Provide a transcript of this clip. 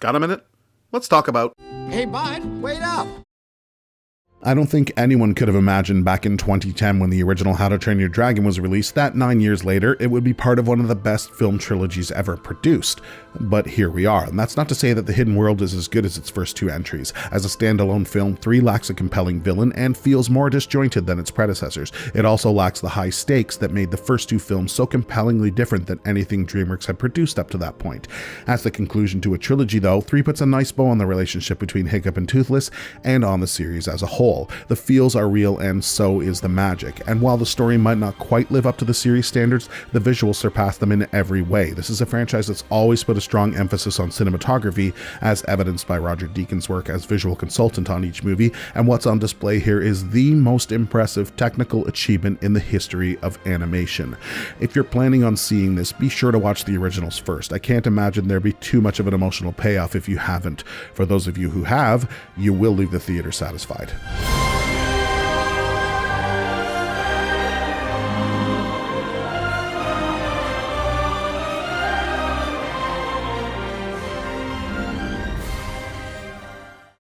Got a minute? Let's talk about... Hey, bud, wait up! I don't think anyone could have imagined back in 2010 when the original How to Train Your Dragon was released that 9 years later it would be part of one of the best film trilogies ever produced. But here we are, and that's not to say that The Hidden World is as good as its first two entries. As a standalone film, 3 lacks a compelling villain and feels more disjointed than its predecessors. It also lacks the high stakes that made the first two films so compellingly different than anything DreamWorks had produced up to that point. As the conclusion to a trilogy though, 3 puts a nice bow on the relationship between Hiccup and Toothless and on the series as a whole. The feels are real and so is the magic, and while the story might not quite live up to the series standards, the visuals surpass them in every way. This is a franchise that's always put a strong emphasis on cinematography, as evidenced by Roger Deakins' work as visual consultant on each movie, and what's on display here is the most impressive technical achievement in the history of animation. If you're planning on seeing this, be sure to watch the originals first. I can't imagine there'd be too much of an emotional payoff if you haven't. For those of you who have, you will leave the theater satisfied.